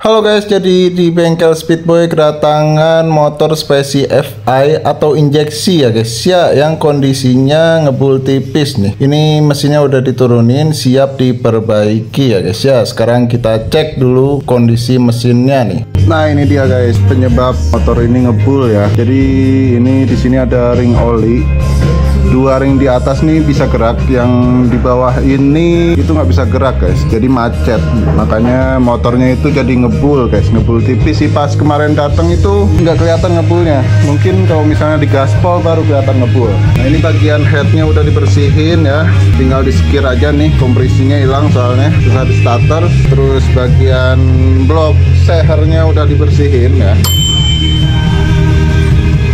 Halo guys, jadi di bengkel Speedboy kedatangan motor Speci FI atau injeksi ya guys ya, yang kondisinya ngebul tipis nih. Ini mesinnya udah diturunin, siap diperbaiki ya guys ya. Sekarang kita cek dulu kondisi mesinnya nih. Nah ini dia guys penyebab motor ini ngebul ya. Jadi ini di sini ada ring oli. Dua ring di atas nih bisa gerak, yang di bawah ini itu nggak bisa gerak guys, jadi macet. Makanya motornya itu jadi ngebul guys, ngebul tipis sih. Pas kemarin datang itu nggak kelihatan ngebulnya, mungkin kalau misalnya di gaspol baru kelihatan ngebul. Nah ini bagian headnya udah dibersihin ya, tinggal di sekir aja nih, kompresinya hilang soalnya susah di starter. Terus bagian blok sehernya udah dibersihin ya.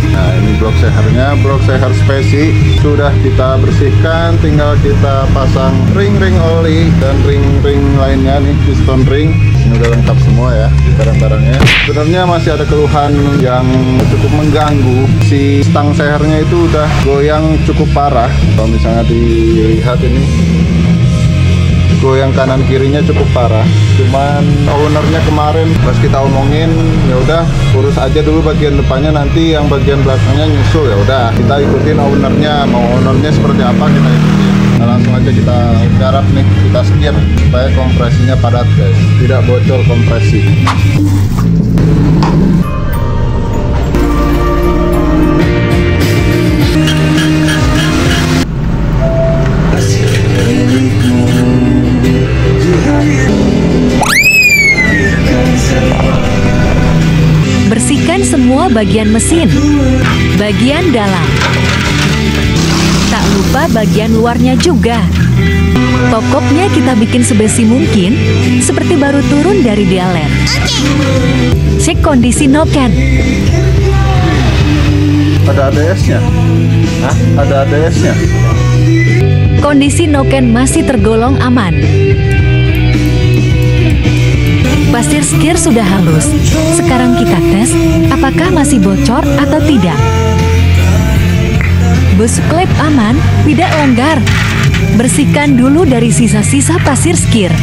Nah ini blok sehernya, blok seher Speci sudah kita bersihkan, tinggal kita pasang ring-ring oli dan ring-ring lainnya nih, piston ring. Ini udah lengkap semua ya barang-barangnya. Sebenarnya masih ada keluhan yang cukup mengganggu, si stang sehernya itu udah goyang cukup parah. Kalau misalnya dilihat ini, goyang kanan kirinya cukup parah. Cuman ownernya kemarin pas kita omongin, ya udah urus aja dulu bagian depannya, nanti yang bagian belakangnya nyusul. Ya udah kita ikutin ownernya, mau ownernya seperti apa kita ikutin. Nah, langsung aja kita garap nih, kita setir supaya kompresinya padat guys, tidak bocor kompresi. Bersihkan semua bagian mesin, bagian dalam, tak lupa bagian luarnya juga. Pokoknya kita bikin sebesi mungkin, seperti baru turun dari dialer. Cek kondisi noken. Ada ABS-nya? Hah? Ada ABS-nya? Kondisi noken masih tergolong aman. Pasir skir sudah halus. Sekarang kita tes apakah masih bocor atau tidak. Bus klep aman, tidak longgar. Bersihkan dulu dari sisa-sisa pasir skir.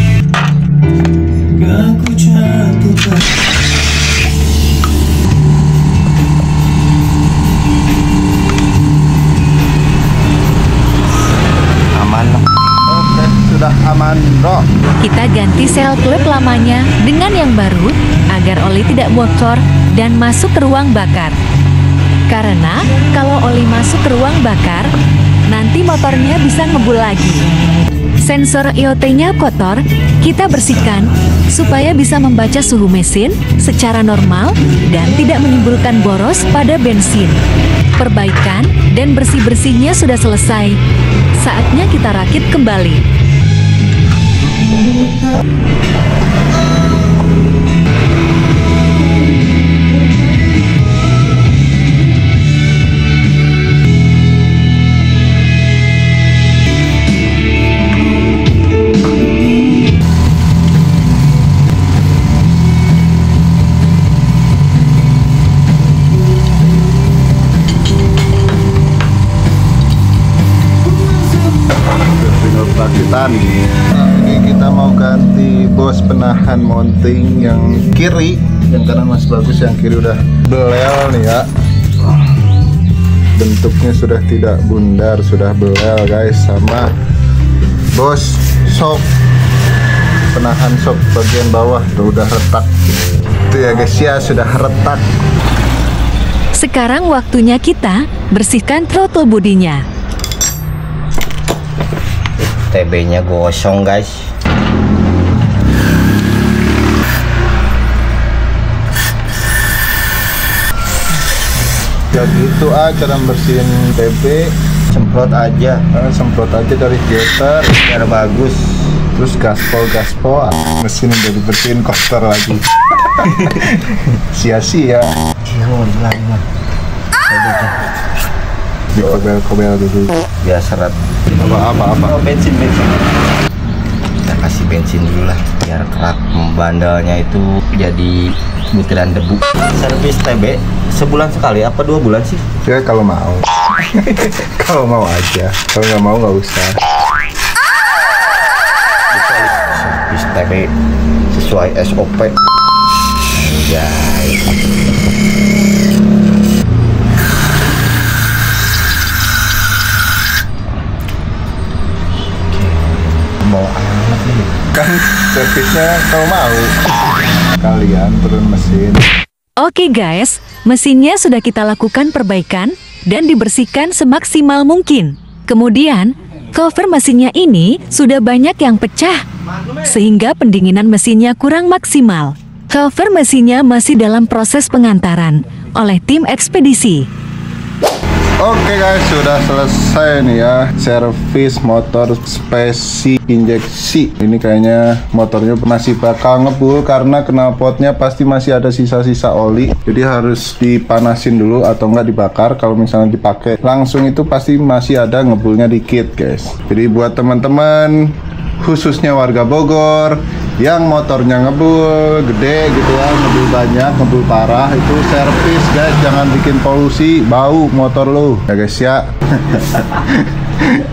Sudah aman bro. Kita ganti sel klep lamanya dengan yang baru agar oli tidak bocor dan masuk ke ruang bakar. Karena kalau oli masuk ke ruang bakar, nanti motornya bisa ngebul lagi. Sensor IoT-nya kotor, kita bersihkan supaya bisa membaca suhu mesin secara normal dan tidak menimbulkan boros pada bensin. Perbaikan dan bersih-bersihnya sudah selesai. Saatnya kita rakit kembali. Nah, ini kita mau ganti bos penahan mounting yang kiri, yang kanan masih bagus, yang kiri udah belel nih ya. Bentuknya sudah tidak bundar, sudah belel guys. Sama bos shock, penahan shock bagian bawah udah retak. Itu ya guys ya, sudah retak. Sekarang waktunya kita bersihkan throttle bodinya. TB-nya gosong guys. Ya gitu cara bersihin TB, Semprot aja dari filter biar bagus. Terus gaspol, mesin udah dibersihin kotor lagi. Sia-sia. Dikobel-kobel dulu Biar seret. apa bensin kita kasih bensin dulu lah biar kerak bandelnya itu jadi butiran debu. Servis TB sebulan sekali apa 2 bulan sih ya kalau mau. Kalau mau aja, kalau nggak mau nggak usah. Servis TB sesuai SOP. guys. Mau amat nih. Kan servisnya kalau mau kalian turun mesin. Oke guys, mesinnya sudah kita lakukan perbaikan dan dibersihkan semaksimal mungkin. Kemudian, cover mesinnya ini sudah banyak yang pecah, sehingga pendinginan mesinnya kurang maksimal. Cover mesinnya masih dalam proses pengantaran oleh tim ekspedisi. Oke guys, sudah selesai nih ya servis motor spesi injeksi. Ini kayaknya motornya masih bakal ngebul karena knalpotnya pasti masih ada sisa-sisa oli. Jadi harus dipanasin dulu atau enggak dibakar. Kalau misalnya dipakai langsung itu pasti masih ada ngebulnya dikit guys. Jadi buat teman-teman khususnya warga Bogor yang motornya ngebul gede gitu ya, ngebul banyak, ngebul parah, itu servis guys, jangan bikin polusi, bau motor lu ya guys ya.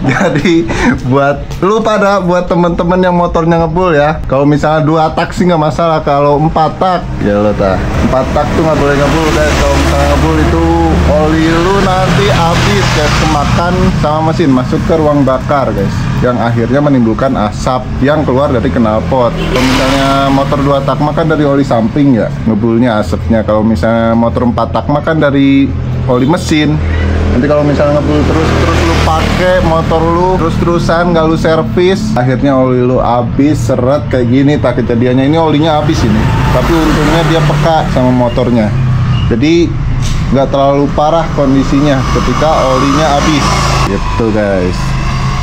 Jadi buat lu pada, buat temen-temen yang motornya ngebul ya, kalau misalnya 2 tak sih nggak masalah, kalau 4 tak ya lo tak 4 tak tuh nggak boleh ngebul guys. Kalau misalnya ngebul itu oli lu nanti habis guys, kemakan sama mesin, masuk ke ruang bakar guys, yang akhirnya menimbulkan asap yang keluar dari knalpot. Kalau misalnya motor 2 tak makan dari oli samping ya ngebulnya asapnya. Kalau misalnya motor 4 tak makan dari oli mesin. Nanti kalau misalnya ngebul terus lu pakai motor lu terus-terusan nggak lu servis, akhirnya oli lu habis seret kayak gini. Tak kejadiannya ini olinya habis ini, tapi untungnya dia peka sama motornya, jadi nggak terlalu parah kondisinya ketika olinya habis gitu guys.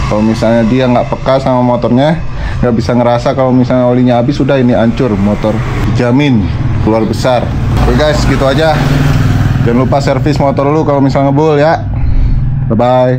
Kalau misalnya dia nggak peka sama motornya, nggak bisa ngerasa kalau misalnya olinya habis, udah ini hancur motor, dijamin keluar besar. Oke guys, gitu aja. Jangan lupa servis motor lu kalau misalnya ngebul ya. Bye bye.